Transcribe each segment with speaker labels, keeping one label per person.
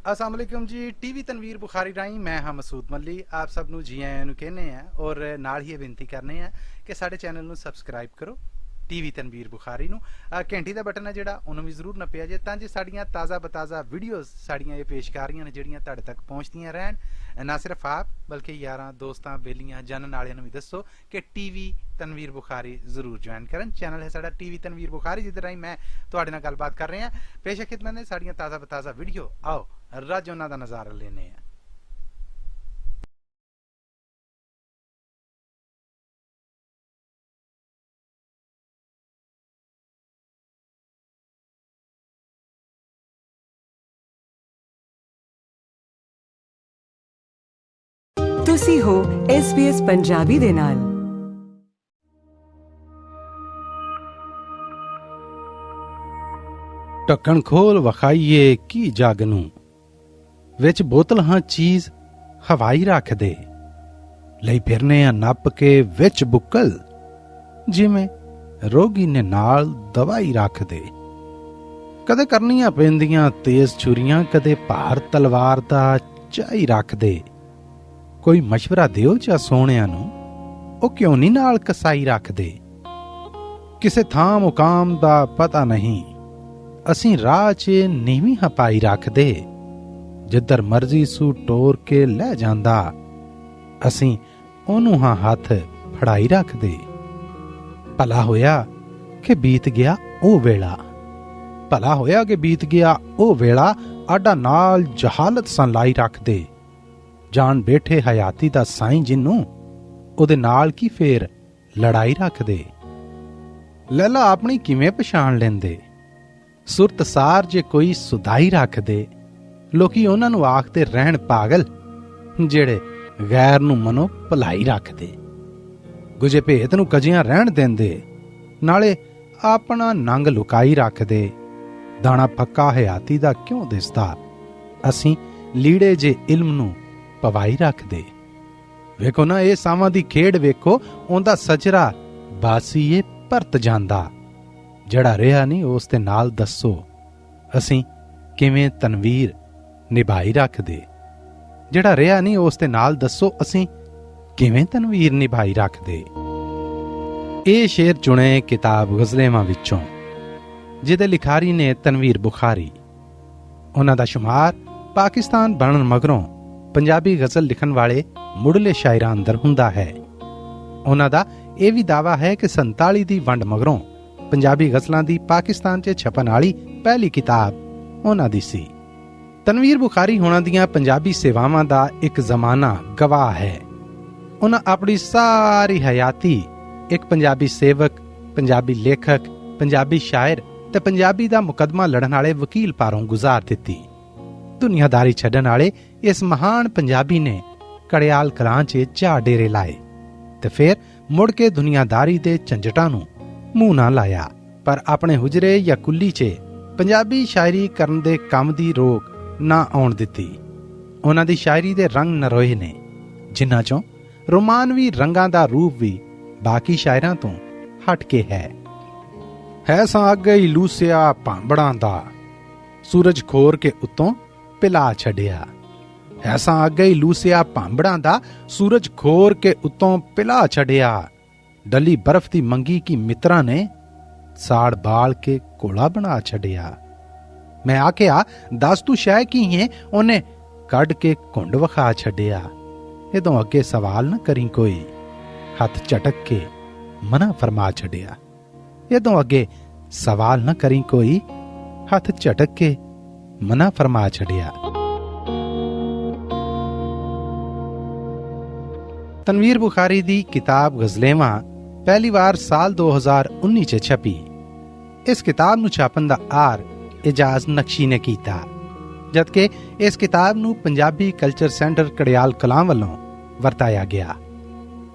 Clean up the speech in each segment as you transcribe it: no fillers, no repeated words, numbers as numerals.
Speaker 1: अस्सलाम वालेकुम जी। टीवी तनवीर बुखारी राही मैं हाँ मसूद मल्ली आप सब ਨੂੰ ਜੀ ਆਇਆਂ ਨੂੰ ਕਹਿੰਦੇ ਆ ਔਰ ਨਾਲ ਹੀ ਇਹ ਬੇਨਤੀ ਕਰਨੇ ਆ ਕਿ ਸਾਡੇ ਚੈਨਲ ਨੂੰ ਸਬਸਕ੍ਰਾਈਬ ਕਰੋ ਟੀਵੀ ਤਨਵੀਰ ਬੁਖਾਰੀ ਨੂੰ। ਘੰਟੀ ਦਾ ਬਟਨ ਹੈ ਜਿਹੜਾ ਉਹਨੂੰ ਵੀ ਜ਼ਰੂਰ ਨੱਪਿਆ ਜੇ ਤਾਂ ਜੇ ਸਾਡੀਆਂ ਤਾਜ਼ਾ ਬਤਾਜ਼ਾ ਵੀਡੀਓਜ਼ ਸਾਡੀਆਂ ਇਹ ਪੇਸ਼ ਕਰ ਰਹੀਆਂ ਨੇ ਜਿਹੜੀਆਂ ਤੁਹਾਡੇ ਤੱਕ ਪਹੁੰਚਦੀਆਂ ਰਹਿਣ। ਨਾ ਸਿਰਫ ਆਪ ਬਲਕਿ ਯਾਰਾਂ ਦੋਸਤਾਂ ਬੇਲੀਆਂ ਜਾਣਨ ਵਾਲਿਆਂ ਨੂੰ ਵੀ ਦੱਸੋ ਕਿ ਟੀਵੀ ਤਨਵੀਰ ਬੁਖਾਰੀ ਜ਼ਰੂਰ ਜੁਆਇਨ ਕਰਨ। ਚੈਨਲ ਹੈ ਸਾਡਾ ਟੀਵੀ ਤਨਵੀਰ ਬੁਖਾਰੀ ਜਿਹਦੇ ਰਾਹੀਂ ਮੈਂ ਤੁਹਾਡੇ ਨਾਲ ਗੱਲਬਾਤ ਕਰ ਰਿਹਾ। ਪੇਸ਼ ਖਿਦਮਤ ਨੇ ਸਾਡੀਆਂ ਤਾਜ਼ਾ ਬਤਾਜ਼ਾ ਵੀਡੀਓ। ਆਓ ਰੱਜ ਉਹਨਾਂ ਦਾ ਨਜ਼ਾਰਾ ਲੈਨੇ ਆ।
Speaker 2: ਤੁਸੀਂ ਹੋ SBS ਪੰਜਾਬੀ ਦੇ ਨਾਲ।
Speaker 1: ਢੱਕਣ ਖੋਲ ਵਖਾਈਏ ਕੀ ਜੱਗ ਨੂੰ, ਵਿੱਚ ਬੋਤਲ ਹਾਂ ਚੀਜ਼ ਹਵਾਈ ਰੱਖ ਦੇ, ਲਈ ਫਿਰਨੇ ਆ ਨੱਪ ਕੇ ਵਿੱਚ ਬੁੱਕਲ, ਜਿਵੇਂ ਰੋਗੀ ਨੇ ਨਾਲ ਦਵਾਈ ਰੱਖ ਦੇ। ਕਦੇ ਕਰਨੀਆਂ ਪੈਂਦੀਆਂ ਤੇਜ਼ ਛੁਰੀਆਂ, ਕਦੇ ਭਾਰ ਤਲਵਾਰ ਦਾ ਚਾਈ ਰੱਖ ਦੇ। ਕੋਈ ਮਸ਼ਵਰਾ ਦਿਓ ਚਾ ਸੋਹਣਿਆਂ ਨੂੰ, ਉਹ ਕਿਉਂ ਨਹੀਂ ਨਾਲ ਕਸਾਈ ਰੱਖਦੇ। ਕਿਸੇ ਥਾਂ ਮੁਕਾਮ ਦਾ ਪਤਾ ਨਹੀਂ, ਅਸੀਂ ਰਾਹ 'ਚ ਨੀਵੀਂ ਹਪਾਈ ਰੱਖਦੇ। ਜਿੱਧਰ ਮਰਜ਼ੀ ਸੂ ਟੋਰ ਕੇ ਲੈ ਜਾਂਦਾ, ਅਸੀਂ ਉਹਨੂੰ ਹਾਂ ਹੱਥ ਫੜਾਈ ਰੱਖਦੇ। ਭਲਾ ਹੋਇਆ ਕਿ ਬੀਤ ਗਿਆ ਉਹ ਵੇਲਾ, ਭਲਾ ਹੋਇਆ ਕਿ ਬੀਤ ਗਿਆ ਉਹ ਵੇਲਾ, ਆਡਾ ਨਾਲ ਜਹਾਲਤ ਸਾਂ ਲਾਈ ਰੱਖਦੇ। ਜਾਣ ਬੈਠੇ ਹਯਾਤੀ ਦਾ ਸਾਈਂ ਜਿੰਨੂੰ, ਉਹਦੇ ਨਾਲ ਕੀ ਫੇਰ ਲੜਾਈ ਰੱਖਦੇ। ਲੈਲਾ ਆਪਣੀ ਕਿਵੇਂ ਪਛਾਣ ਲੈਂਦੇ, ਸੁਰਤ ਸਾਰ ਜੇ ਕੋਈ ਸੁਦਾਈ ਰੱਖਦੇ। ਲੋਕੀ ਉਹਨਾਂ ਨੂੰ ਆਖਦੇ ਰਹਿਣ ਪਾਗਲ, ਜਿਹੜੇ ਗੈਰ ਨੂੰ ਮਨੋ ਭਲਾਈ ਰੱਖਦੇ। ਗੁਜੇ ਭੇਤ ਨੂੰ ਕਜੀਆਂ ਰਹਿਣ ਦਿੰਦੇ, ਨਾਲੇ ਆਪਣਾ ਨੰਗ ਲੁਕਾਈ ਰੱਖਦੇ। ਦਾਣਾ ਪੱਕਾ ਹਯਾਤੀ ਦਾ ਕਿਉਂ ਦਿਸਦਾ, ਅਸੀਂ ਲੀੜੇ ਜੇ ਇਲਮ ਨੂੰ ਪਵਾਈ ਰੱਖਦੇ। ਵੇਖੋ ਨਾ ਇਹ ਸਾਵਾਂ ਦੀ ਖੇਡ ਵੇਖੋ, ਉਹਦਾ ਸਜਰਾ ਬਾਸੀਏ ਭਰਤ ਜਾਂਦਾ। ਜਿਹੜਾ ਰਿਹਾ ਨਹੀਂ ਉਸ ਦੇ ਨਾਲ ਦੱਸੋ, ਅਸੀਂ ਕਿਵੇਂ ਤਨਵੀਰ ਨਿਭਾਈ ਰੱਖਦੇ। ਜਿਹੜਾ ਰਿਹਾ ਨਹੀਂ ਉਸ ਦੇ ਨਾਲ ਦੱਸੋ, ਅਸੀਂ ਕਿਵੇਂ ਤਨਵੀਰ ਨਿਭਾਈ ਰੱਖਦੇ। ਇਹ ਸ਼ੇਰ ਚੁਣੇ ਕਿਤਾਬ ਗਜ਼ਲੇਵਾਂ ਵਿੱਚੋਂ, ਜਿਹਦੇ ਲਿਖਾਰੀ ਨੇ ਤਨਵੀਰ ਬੁਖਾਰੀ। ਉਹਨਾਂ ਦਾ ਸ਼ੁਮਾਰ ਪਾਕਿਸਤਾਨ ਬਣਨ ਮਗਰੋਂ ਪੰਜਾਬੀ ਗਜ਼ਲ ਲਿਖਣ ਵਾਲੇ ਮੁੱਢਲੇ ਸ਼ਾਇਰਾਂ ਅੰਦਰ ਹੁੰਦਾ ਹੈ। ਉਹਨਾਂ ਦਾ ਇਹ ਵੀ ਦਾਅਵਾ ਹੈ ਕਿ 47 ਦੀ ਵੰਡ ਮਗਰੋਂ ਪੰਜਾਬੀ ਗਜ਼ਲਾਂ ਦੀ ਪਾਕਿਸਤਾਨ 'ਚ ਛਪਣ ਵਾਲੀ ਪਹਿਲੀ ਕਿਤਾਬ ਉਹਨਾਂ ਦੀ ਸੀ। ਤਨਵੀਰ ਬੁਖਾਰੀ ਹੋਣਾ ਦੀਆਂ ਪੰਜਾਬੀ ਸੇਵਾਵਾਂ ਦਾ ਇੱਕ ਜ਼ਮਾਨਾ ਗਵਾਹ ਹੈ। ਉਹਨਾਂ ਆਪਣੀ ਸਾਰੀ ਹਯਾਤੀ ਇੱਕ ਪੰਜਾਬੀ ਸੇਵਕ, ਪੰਜਾਬੀ ਲੇਖਕ, ਪੰਜਾਬੀ ਸ਼ਾਇਰ ਤੇ ਪੰਜਾਬੀ ਦਾ ਮੁਕੱਦਮਾ ਲੜਨ ਵਾਲੇ ਵਕੀਲ ਪਾਰੋਂ ਗੁਜ਼ਾਰ ਦਿੱਤੀ। ਦੁਨੀਆਦਾਰੀ ਛੱਡਣ ਵਾਲੇ ਇਸ ਮਹਾਨ ਪੰਜਾਬੀ ਨੇ ਕੜਿਆਲ ਕਲਾਂ 'ਚ ਜਾ ਡੇਰੇ ਲਾਏ ਤੇ ਫਿਰ ਮੁੜ ਕੇ ਦੁਨੀਆਦਾਰੀ ਦੇ ਝੰਜਟਾਂ ਨੂੰ ਮੂੰਹ ਨਾ ਲਾਇਆ। ਪਰ ਆਪਣੇ ਹੁਜਰੇ ਜਾਂ ਕੁੱਲੀ 'ਚ ਪੰਜਾਬੀ ਸ਼ਾਇਰੀ ਕਰਨ ਦੇ ਕੰਮ ਦੀ ਰੋਕ ਨਾ ਆਉਣ ਦਿੱਤੀ। ਉਹਨਾਂ ਦੀ ਸ਼ਾਇਰੀ ਦੇ ਰੰਗ ਨਰੋਏ ਨੇ, ਜਿਨ੍ਹਾਂ 'ਚੋਂ ਰੋਮਾਨਵੀ ਰੰਗਾਂ ਦਾ ਰੂਪ ਵੀ ਬਾਕੀ ਸ਼ਾਇਰਾਂ ਤੋਂ ਹਟ ਕੇ ਹੈ ਸਾਂ ਅੱਗੇ ਹੀ ਲੂਸਿਆ ਭਾਂਬੜਾਂ ਦਾ, ਸੂਰਜ ਖੋਰ ਕੇ ਉੱਤੋਂ ਪਿਲਾ ਛੱਡਿਆ। ਐਸਾਂ ਅੱਗੇ ਹੀ ਲੂਸਿਆ ਭਾਂਬੜਾਂ ਦਾ, ਸੂਰਜ ਖੋਰ ਕੇ ਉੱਤੋਂ ਪਿਲਾ ਛੱਡਿਆ। ਡਲੀ ਬਰਫ਼ ਦੀ ਮੰਗੀ ਕੀ ਮਿੱਤਰਾਂ ਨੇ, ਸਾੜ ਬਾਲ ਕੇ ਕੋਲਾ ਬਣਾ ਛੱਡਿਆ। ਮੈਂ ਆਖਿਆ ਦੱਸ ਤੂੰ ਸ਼ੈ ਕੀ ਹੈ, ਉਹਨੇ ਕੱਢ ਕੇ ਘੁੰਡ ਵਿਖਾ ਛੱਡਿਆ। ਇਹਦੋਂ ਅੱਗੇ ਸਵਾਲ ਨਾ ਕਰੀ ਕੋਈ, ਹੱਥ ਝਟਕ ਕੇ ਮਨਾ ਫਰਮਾ ਛੱਡਿਆ। ਇਹਦੋਂ ਅੱਗੇ ਸਵਾਲ ਨਾ ਕਰੀ ਕੋਈ, ਹੱਥ ਝਟਕ ਕੇ ਮਨਾ ਫਰਮਾ ਛੱਡਿਆ। ਤਨਵੀਰ ਬੁਖਾਰੀ ਦੀ ਕਿਤਾਬ ਗਜ਼ਲੇਵਾਂ ਪਹਿਲੀ ਵਾਰ ਸਾਲ 2019 'ਚ ਛਪੀ। ਇਸ ਕਿਤਾਬ ਨੂੰ ਛਾਪਣ ਦਾ ਆਰ ਇਜਾਜ਼ ਨਕਸ਼ੀ ਨੇ ਕੀਤਾ, ਜਦਕਿ ਇਸ ਕਿਤਾਬ ਨੂੰ ਪੰਜਾਬੀ ਕਲਚਰ ਸੈਂਟਰ ਕੜਿਆਲ ਕਲਾਂ ਵੱਲੋਂ ਵਰਤਾਇਆ ਗਿਆ।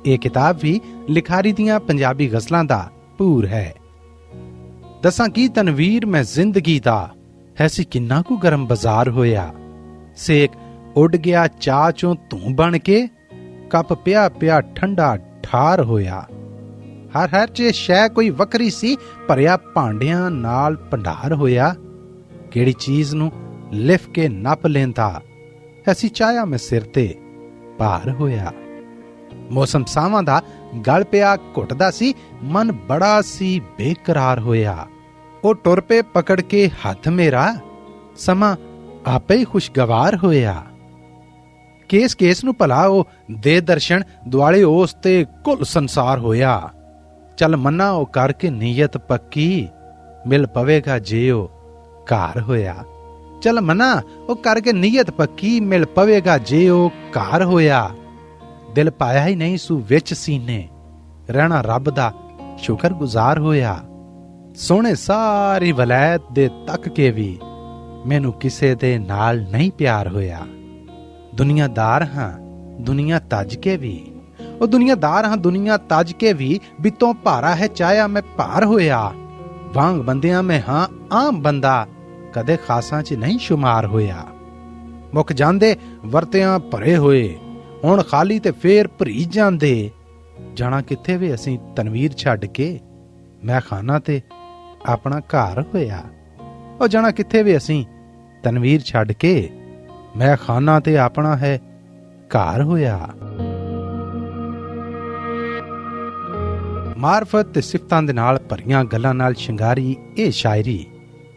Speaker 1: ਇਹ ਕਿਤਾਬ ਵੀ ਲਿਖਾਰੀ ਦੀਆਂ ਪੰਜਾਬੀ ਗਜ਼ਲਾਂ ਦਾ ਭੂਰ ਹੈ। ਦੱਸਾਂ ਕੀ ਤਨਵੀਰ ਮੈਂ ਜ਼ਿੰਦਗੀ ਦਾ, ਹੈ ਸੀ ਕਿੰਨਾ ਕੁ ਗਰਮ ਬਾਜ਼ਾਰ ਹੋਇਆ। ਸੇਕ ਉੱਡ ਗਿਆ ਚਾਹ 'ਚੋਂ ਧੂੰ ਬਣ ਕੇ, ਕੱਪ ਪਿਆ ਪਿਆ ਠੰਡਾ ਠਾਰ ਹੋਇਆ। ਹਰ 'ਚ ਸ਼ੈ ਕੋਈ ਵੱਖਰੀ ਸੀ, ਭਰਿਆ ਭਾਂਡਿਆਂ ਨਾਲ ਭੰਡਾਰ ਹੋਇਆ। ਕਿਹੜੀ ਚੀਜ਼ ਨੂੰ ਲਿਫ ਕੇ ਨੱਪ ਲੈਂਦਾ, ਐਸੀ ਚਾਹਿਆ ਮੈਂ ਸਿਰ ਤੇ ਭਾਰ ਹੋਇਆ। ਮੌਸਮ ਸਾਵਾਂ ਦਾ ਗਲ ਪਿਆ ਘੁੱਟਦਾ ਸੀ, ਮਨ ਬੜਾ ਸੀ ਬੇਕਰਾਰ ਹੋਇਆ। ਉਹ ਟੁਰ ਪਏ ਪਕੜ ਕੇ ਹੱਥ ਮੇਰਾ, ਸਮਾਂ ਆਪੇ ਹੀ ਖੁਸ਼ਗਵਾਰ ਹੋਇਆ। ਕੇਸ ਨੂੰ ਭਲਾ ਉਹ ਦੇ ਦਰਸ਼ਨ, ਦੁਆਲੇ ਉਸ ਤੇ ਕੁੱਲ ਸੰਸਾਰ ਹੋਇਆ। ਚੱਲ ਮੰਨਾ ਉਹ ਕਰਕੇ ਨੀਅਤ ਪੱਕੀ, ਮਿਲ ਪਵੇਗਾ ਜੇ ਉਹ ਘਰ ਹੋਇਆ। ਚੱਲ ਮੰਨਾ ਉਹ ਕਰਕੇ ਨੀਅਤ ਪੱਕੀ, ਮਿਲ ਪਵੇਗਾ ਜੇ ਉਹ ਘਰ ਹੋਇਆ। ਦਿਲ ਪਾਇਆ ਹੀ ਨਹੀਂ ਸੂ ਵਿੱਚ ਸੀਨੇ, ਰਹਿਣਾ ਰੱਬ ਦਾ ਸ਼ੁਕਰਗੁਜ਼ਾਰ ਹੋਇਆ। ਸੋਹਣੇ ਸਾਰੀ ਵਲੈਤ ਦੇ ਤੱਕ ਕੇ ਵੀ ਮੈਨੂੰ ਕਿਸੇ ਦੇ ਨਾਲ ਨਹੀਂ ਪਿਆਰ ਹੋਇਆ। ਦੁਨੀਆਦਾਰ ਹਾਂ ਦੁਨੀਆ ਤੱਜ ਕੇ ਵੀ, ਉਹ ਦੁਨੀਆਦਾਰ ਹਾਂ ਦੁਨੀਆ ਤੱਜ ਕੇ ਵੀ, ਬਿੱਤੋਂ ਭਾਰਾ ਹੈ ਚਾਹਿਆ ਮੈਂ ਭਾਰ ਹੋਇਆ। ਵਾਂਗ ਬੰਦਿਆਂ ਮੈਂ ਹਾਂ ਆਮ ਬੰਦਾ, ਕਦੇ ਖਾਸਾਂ 'ਚ ਨਹੀਂ ਸ਼ੁਮਾਰ ਹੋਇਆ। ਮੁੱਕ ਜਾਂਦੇ ਵਰਤਿਆਂ ਭਰੇ ਹੋਏ, ਹੁਣ ਖਾਲੀ ਤੇ ਫੇਰ ਭਰੀ ਜਾਂਦੇ। ਜਾਣਾ ਕਿੱਥੇ ਵੀ ਅਸੀਂ ਤਨਵੀਰ ਛੱਡ ਕੇ, ਮੈਂ ਖਾਨਾ ਤੇ ਆਪਣਾ ਘਰ ਹੋਇਆ। ਉਹ ਜਾਣਾ ਕਿੱਥੇ ਵੀ ਅਸੀਂ ਤਨਵੀਰ ਛੱਡ ਕੇ, ਮੈਂ ਖਾਨਾ ਤੇ ਆਪਣਾ ਹੈ ਘਰ ਹੋਇਆ। ਮਾਰਫਤ ਤੇ ਸਿਫਤਾਂ ਦੇ ਨਾਲ ਭਰੀਆਂ ਗੱਲਾਂ ਨਾਲ ਸ਼ਿੰਗਾਰੀ ਇਹ ਸ਼ਾਇਰੀ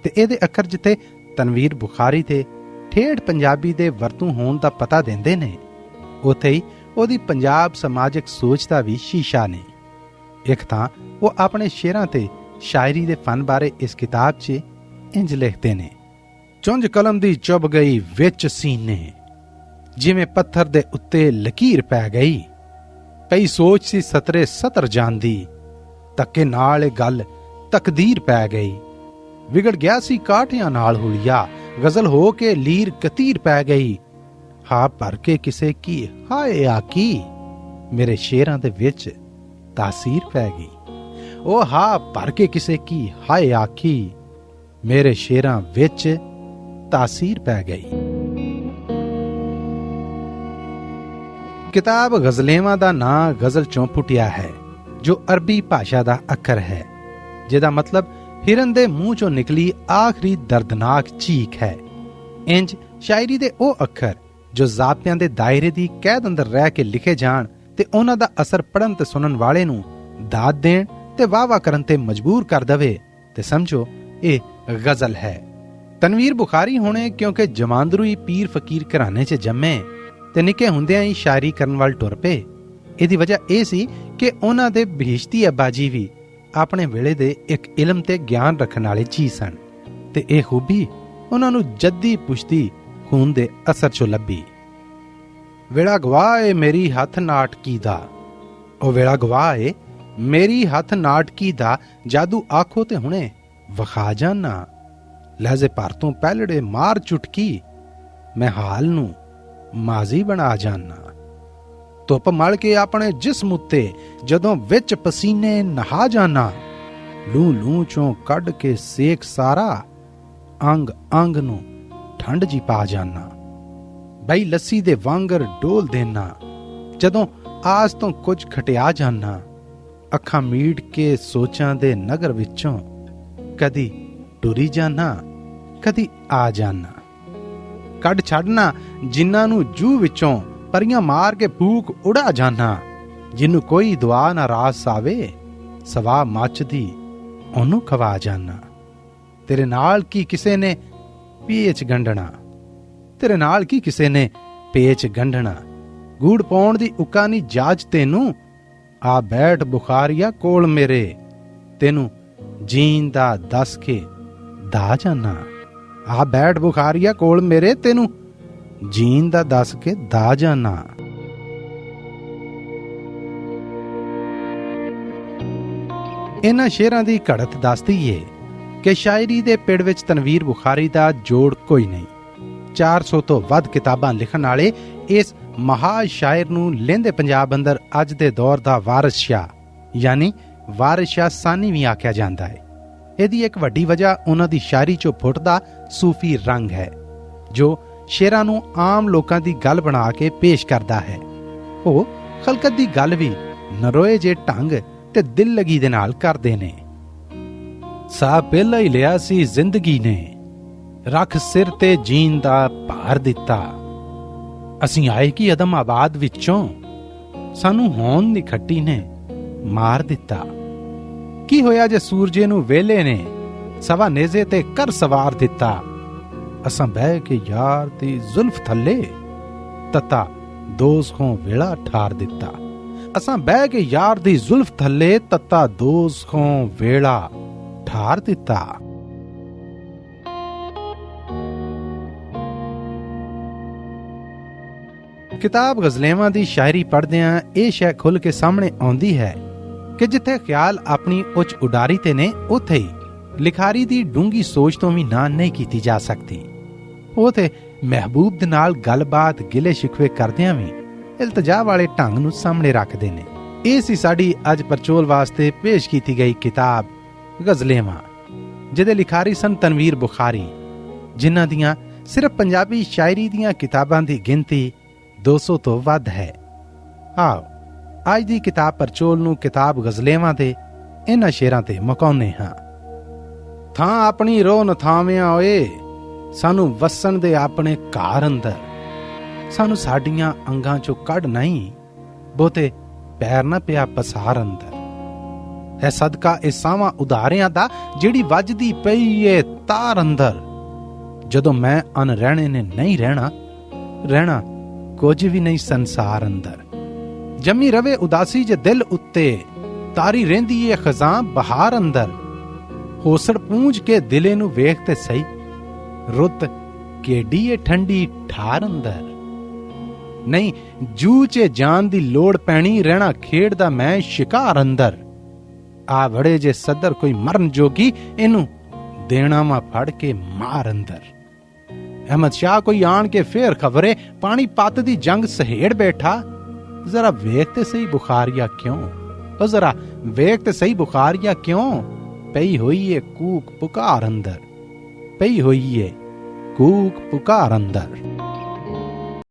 Speaker 1: ਤੇ ਇਹਦੇ ਅੱਖਰ ਜਿੱਥੇ ਤਨਵੀਰ ਬੁਖਾਰੀ ਤੇ ਠੇਠ ਪੰਜਾਬੀ ਦੇ ਵਰਤੋਂ ਹੋਣ ਦਾ ਪਤਾ ਦਿੰਦੇ ਨੇ, ਉੱਥੇ ਹੀ ਉਹਦੀ ਪੰਜਾਬ ਸਮਾਜਿਕ ਸੋਚ ਦਾ ਵੀ ਸ਼ੀਸ਼ਾ ਨੇ। ਇੱਕ ਤਾਂ ਉਹ ਆਪਣੇ ਸ਼ੇਰਾਂ ਤੇ ਸ਼ਾਇਰੀ ਦੇ ਫਨ ਬਾਰੇ ਇਸ ਕਿਤਾਬ 'ਚ ਇੰਜ ਲਿਖਦੇ ਨੇ, ਚੁੰਝ ਕਲਮ ਦੀ ਚੁੱਭ ਗਈ ਵਿੱਚ ਸੀਨੇ, ਜਿਵੇਂ ਪੱਥਰ ਦੇ ਉੱਤੇ ਲਕੀਰ ਪੈ ਗਈ। ਪਈ ਸੋਚ ਸੀ ਸਤਰੇ ਸਤਰ ਜਾਂਦੀ, ਧੱਕੇ ਨਾਲ ਇਹ ਗੱਲ ਤਕਦੀਰ ਪੈ ਗਈ। ਵਿਗੜ ਗਿਆ ਸੀ ਕਾਠਿਆਂ ਨਾਲ ਹੁਲੀਆ, ਗਜ਼ਲ ਹੋ ਕੇ ਲੀਰ ਕਤੀਰ ਪੈ ਗਈ। ਹਾਂ ਭਰ ਕੇ ਕਿਸੇ ਕੀ ਹਾਏ ਆਕੀ, ਮੇਰੇ ਸ਼ੇਰਾਂ ਦੇ ਵਿੱਚ ਤਾਸੀਰ ਪੈ ਗਈ। ਉਹ ਹਾਂ ਭਰ ਕੇ ਕਿਸੇ ਕੀ ਹਾਏ ਆਕੀ, ਮੇਰੇ ਸ਼ੇਰਾਂ ਵਿੱਚ ਤਾਸੀਰ ਪੈ ਗਈ। ਕਿਤਾਬ ਗਜ਼ਲੇਵਾਂ ਦਾ ਨਾਂ ਗਜ਼ਲ ਚੋਂ ਫੁੱਟਿਆ ਹੈ, ਜੋ ਅਰਬੀ ਭਾਸ਼ਾ ਦਾ ਅੱਖਰ ਹੈ, ਜਿਹਦਾ ਮਤਲਬ ਹਿਰਨ ਦੇ ਮੂੰਹ ਚੋਂ ਨਿਕਲੀ ਆਖਰੀ ਦਰਦਨਾਕ ਚੀਖ ਹੈ। ਇੰਜ ਸ਼ਾਇਰੀ ਦੇ ਉਹ ਅੱਖਰ ਜੋ ਜ਼ਾਬਤਿਆਂ ਦੇ ਦਾਇਰੇ ਦੀ ਕੈਦ ਅੰਦਰ ਰਹਿ ਕੇ ਲਿਖੇ ਜਾਣ ਤੇ ਉਹਨਾਂ ਦਾ ਅਸਰ ਪੜਨ ਤੇ ਸੁਣਨ ਵਾਲੇ ਨੂੰ ਦਾਦ ਦੇਣ ਤੇ ਵਾਹ-ਵਾਹ ਕਰਨ ਤੇ ਮਜਬੂਰ ਕਰ ਦਵੇ, ਤੇ ਸਮਝੋ ਇਹ ਗਜ਼ਲ ਹੈ। ਤਨਵੀਰ ਬੁਖਾਰੀ ਹੋਣੇ ਕਿਉਂਕਿ ਜਮਾਂਦਰੂਈ ਪੀਰ ਫਕੀਰ ਘਰਾਣੇ 'ਚ ਜੰਮੇ ਤੇ ਨਿੱਕੇ ਹੁੰਦਿਆਂ ਹੀ ਸ਼ਾਇਰੀ ਕਰਨ ਵੱਲ ਟੁਰ ਪਏ। ਇਹਦੀ ਵਜ੍ਹਾ ਇਹ ਸੀ ਕਿ ਉਹਨਾਂ ਦੇ ਬਹਿਸ਼ਤੀ ਅੱਬਾ ਜੀ ਵੀ ਆਪਣੇ ਵੇਲੇ ਦੇ ਇੱਕ ਇਲਮ ਤੇ ਗਿਆਨ ਰੱਖਣ ਵਾਲੇ ਚੀਜ਼ ਸਨ, ਤੇ ਇਹ ਖੂਬੀ ਉਹਨਾਂ ਨੂੰ ਜੱਦੀ ਪੁਸ਼ਤੀ ਖੂਨ ਦੇ ਅਸਰ 'ਚੋਂ ਲੱਭੀ। ਵੇਲਾ ਗਵਾਹ ਏ ਮੇਰੀ ਹੱਥ ਨਾਟਕੀ ਦਾ, ਉਹ ਵੇਲਾ ਗਵਾਹ ਏ ਮੇਰੀ ਹੱਥ ਨਾਟਕੀ ਦਾ, ਜਾਦੂ ਆਖੋ ਤੇ ਹੁਣੇ ਵਿਖਾ ਜਾਨਾ। ਲਹਿਜ਼ੇ ਭਰ ਤੋਂ ਪਹਿਲੜੇ ਮਾਰ ਚੁਟਕੀ, ਮੈਂ ਹਾਲ ਨੂੰ ਮਾਜ਼ੀ ਬਣਾ ਜਾਨਾ। ਧੁੱਪ ਮਲ ਕੇ ਆਪਣੇ ਜਿਸਮ ਉੱਤੇ ਜਦੋਂ ਵਿੱਚ ਪਸੀਨੇ ਨਹਾ ਜਾਨਾ, ਲੂ ਲੂ ਚੋਂ ਕੱਢ ਕੇ ਸੇਕ ਸਾਰਾ, ਅੰਗ ਅੰਗ ਨੂੰ ਠੰਡ ਜੀ ਪਾ ਜਾਨਾ। ਬਈ ਲੱਸੀ ਦੇ ਵਾਂਗਰ ਡੋਲ ਦੇਨਾ, ਜਦੋਂ ਆਸ ਤੋਂ ਕੁਝ ਖਟਿਆ ਜਾਨਾ। ਅੱਖਾਂ ਮੀਟ ਕੇ ਸੋਚਾਂ ਦੇ ਨਗਰ ਵਿੱਚੋਂ, ਕਦੀ ਟੁਰੀ ਜਾਨਾ ਕਦੀ ਆ ਜਾਨਾ। ਕੱਢ ਛੱਡਣਾ ਜਿਨ੍ਹਾਂ ਨੂੰ ਜੂ ਵਿੱਚੋਂ, ਪਰੀਆਂ ਮਾਰ ਕੇ ਫੂਕ ਉਡਾ ਜਾਨਾ। ਜਿਹਨੂੰ ਕੋਈ ਦੁਆ ਨਾ ਰਾਸ ਆਵੇ, ਸਵਾ ਮੱਚਦੀ ਉਹਨੂੰ ਖਵਾ ਜਾਨਾ। ਤੇਰੇ ਨਾਲ ਕੀ ਕਿਸੇ ਨੇ ਪੇਚ ਗੰਢਣਾ, ਤੇਰੇ ਨਾਲ ਕੀ ਕਿਸੇ ਨੇ ਪੇਚ ਗੰਢਣਾ। ਗੂੜ ਪਾਉਣ ਦੀ ਉਕਾ ਨਹੀਂ ਜਾਜ ਤੈਨੂੰ, ਆ ਬੈਠ ਬੁਖਾਰੀਆ ਕੋਲ ਮੇਰੇ, ਤੈਨੂੰ ਜੀਣ ਦਾ ਦੱਸ ਕੇ ਦਾ ਜਾਨਾ। ਆ ਬੈਠ ਬੁਖਾਰੀਆ ਕੋਲ ਮੇਰੇ, ਤੈਨੂੰ ਜੀਣ ਦਾ ਦੱਸ ਕੇ ਦਾ ਜਾਨਾ। ਇਹਨਾਂ ਸ਼ੇਰਾਂ ਦੀ ਘੜਤ ਦੱਸਦੀ ਏ ਕਿ ਸ਼ਾਇਰੀ ਦੇ ਪਿੜ ਵਿੱਚ ਤਨਵੀਰ ਬੁਖਾਰੀ ਦਾ ਜੋੜ ਕੋਈ ਨਹੀਂ। 400 ਤੋਂ ਵੱਧ ਕਿਤਾਬਾਂ ਲਿਖਣ ਵਾਲੇ ਇਸ ਮਹਾ ਸ਼ਾਇਰ ਨੂੰ ਲਹਿੰਦੇ ਪੰਜਾਬ ਅੰਦਰ ਅੱਜ ਦੇ ਦੌਰ ਦਾ ਵਾਰਿਸ ਸ਼ਾਹ ਯਾਨੀ ਵਾਰਿਸ ਸ਼ਾਹ ਸਾਨੀ ਵੀ ਆਖਿਆ ਜਾਂਦਾ ਹੈ। ਇਹਦੀ ਇੱਕ ਵੱਡੀ ਵਜ੍ਹਾ ਉਹਨਾਂ ਦੀ ਸ਼ਾਇਰੀ 'ਚੋਂ ਫੁੱਟਦਾ ਸੂਫੀ ਰੰਗ ਹੈ, ਜੋ ਸ਼ੇਰਾਂ ਨੂੰ ਆਮ ਲੋਕਾਂ ਦੀ ਗੱਲ ਬਣਾ ਕੇ ਪੇਸ਼ ਕਰਦਾ ਹੈ। ਉਹ ਖਲਕਤ ਦੀ ਗੱਲ ਵੀ ਨਰੋਏ ਜੇ ਢੰਗ ਤੇ ਦਿਲ ਲਗੀ ਦੇ ਨਾਲ ਕਰਦੇ ਨੇ। ਸਾਹ ਪਹਿਲਾਂ ਹੀ ਲਿਆ ਸੀ ਜ਼ਿੰਦਗੀ ਨੇ, ਰੱਖ ਸਿਰ ਤੇ ਜੀਣ ਦਾ ਭਾਰ ਦਿੱਤਾ। ਅਸੀਂ ਆਏ ਕਿ ਅਦਮ ਆਬਾਦ ਵਿੱਚੋਂ, ਸਾਨੂੰ ਹੋਣ ਦੀ ਖੱਟੀ ਨੇ ਮਾਰ ਦਿੱਤਾ। ਕੀ ਹੋਇਆ ਜੇ ਸੂਰਜੇ ਨੂੰ ਵੇਲੇ ਨੇ ਸਵਾ ਨੇਜ਼ੇ ਤੇ ਕਰ ਸਵਾਰ ਦਿੱਤਾ। ਅਸਾਂ ਬਹਿ ਕੇ ਯਾਰ ਦੀ ਜ਼ੁਲਫ ਥੱਲੇ ਤਤਾ ਦੋਜ਼ਖੋਂ ਵੇਲਾ ਠਾਰ ਦਿੱਤਾ। ਅਸਾਂ ਬਹਿ ਕੇ ਯਾਰ ਦੀ ਜ਼ੁਲਫ ਥੱਲੇ ਤਤਾ ਦੋਜ਼ਖੋਂ ਵੇਲਾ ਠਾਰ ਦਿੱਤਾ। ਕਿਤਾਬ ਗਜ਼ਲੇਵਾਂ ਦੀ ਸ਼ਾਇਰੀ ਪੜ੍ਹਦਿਆਂ ਇਹ ਸ਼ੈ ਖੁੱਲ੍ਹ ਕੇ ਸਾਹਮਣੇ ਆਉਂਦੀ ਹੈ ਕਿ ਜਿੱਥੇ ਖਿਆਲ ਆਪਣੀ ਉੱਚ ਉਡਾਰੀ ਤੇ ਨੇ, ਉੱਥੇ ਹੀ ਲਿਖਾਰੀ ਦੀ ਡੂੰਗੀ ਸੋਚ ਤੋਂ ਵੀ ਨਾ ਨਹੀਂ ਕੀਤੀ ਜਾ ਸਕਦੀ। ਉਹ ਤੇ ਮਹਿਬੂਬ ਦੇ ਨਾਲ ਗੱਲਬਾਤ ਗਿਲੇ ਸ਼ਿਕਵੇ ਕਰਦਿਆਂ ਵੀ ਇਲਤਜਾ ਵਾਲੇ ਢੰਗ ਨੂੰ ਸਾਹਮਣੇ ਰੱਖਦੇ ਨੇ। ਇਹ ਸੀ ਸਾਡੀ ਅੱਜ ਪਰਚੋਲ ਵਾਸਤੇ ਪੇਸ਼ ਕੀਤੀ ਗਈ ਕਿਤਾਬ ਗਜ਼ਲੇਵਾਂ, ਜਿਹਦੇ ਲਿਖਾਰੀ ਸਨ ਤਨਵੀਰ ਬੁਖਾਰੀ, ਜਿਨ੍ਹਾਂ ਦੀਆਂ ਸਿਰਫ ਪੰਜਾਬੀ ਸ਼ਾਇਰੀ ਦੀਆਂ ਕਿਤਾਬਾਂ ਦੀ ਗਿਣਤੀ 200 ਤੋਂ ਵੱਧ ਹੈ। ਆਓ ਅੱਜ ਦੀ ਕਿਤਾਬ ਪਰਚੋਲ ਨੂੰ ਕਿਤਾਬ ਗਜ਼ਲੇਵਾਂ ਦੇ ਇਹਨਾਂ ਸ਼ੇਰਾਂ ਤੇ ਮੁਕਾਉਂਦੇ ਹਾਂ। ਥਾਂ ਆਪਣੀ ਰੋ ਨਥਾਵਿਆਂ ਓਏ, ਸਾਨੂੰ ਵਸਣ ਦੇ ਆਪਣੇ ਘਰ ਅੰਦਰ। ਸਾਨੂੰ ਸਾਡੀਆਂ ਅੰਗਾਂ ਚੋਂ ਕੱਢ ਨਹੀਂ, ਬਹੁਤੇ ਪੈਰ ਨਾ ਪਿਆ ਪਸਾਰ ਅੰਦਰ। ਹੈ ਸਦਕਾ ਇਹ ਸਾਵਾਂ ਉਧਾਰਿਆਂ ਦਾ, ਜਿਹੜੀ ਵੱਜਦੀ ਪਈ ਏ ਤਾਰ ਅੰਦਰ। ਜਦੋਂ ਮੈਂ ਅਨ ਰਹਿਣੇ ਨੇ ਨਹੀਂ ਰਹਿਣਾ ਕੁਝ ਵੀ ਨਹੀਂ ਸੰਸਾਰ ਅੰਦਰ। ਜੰਮੀ ਰਵੇ ਉਦਾਸੀ ਜੇ ਦਿਲ ਉੱਤੇ, ਤਾਰੀ ਰਹਿੰਦੀ ਏ ਖਜ਼ਾਂ ਬਹਾਰ ਅੰਦਰ। ਹੋਸੜ ਪੂੰਝ ਕੇ ਦਿਲੇ ਨੂੰ ਵੇਖ ਤੇ ਸਹੀ, ਰੁੱਤ ਕਿਹੜੀ ਏ ਠੰਡੀ ਠਾਰ ਅੰਦਰ। ਨਹੀਂ ਜੂ 'ਚ ਜਾਨ ਦੀ ਲੋੜ ਪੈਣੀ, ਰਹਿਣਾ ਖੇਡਦਾ ਮੈਂ ਸ਼ਿਕਾਰ ਅੰਦਰ। ਆ ਵੜੇ ਜੇ ਸੱਦਰ ਕੋਈ ਮਰਨ ਜੋਗੀ, ਇਹਨੂੰ ਦੇਣਾ ਵਾ ਫੜ ਕੇ ਮਾਰ ਅੰਦਰ। ਅਹਿਮਦ ਸ਼ਾਹ ਕੋਈ ਆਣ ਕੇ ਫੇਰ ਖਬਰੇ, ਪਾਣੀ ਪੱਤ ਦੀ ਜੰਗ ਸਹੇੜ ਬੈਠਾ। ਜ਼ਰਾ ਵੇਖ ਤੇ ਸਹੀ ਬੁਖਾਰੀਆ ਕਿਉਂ, ਉਹ ਜ਼ਰਾ ਵੇਖ ਤੇ ਸਹੀ ਬੁਖਾਰੀਆ ਕਿਉਂ। ਪਈ ਹੋਈ ਏ ਕੂਕ ਪੁਕਾਰ ਅੰਦਰ, ਪਈ ਹੋਈ ਏ ਕੂਕ ਪੁਕਾਰ ਅੰਦਰ।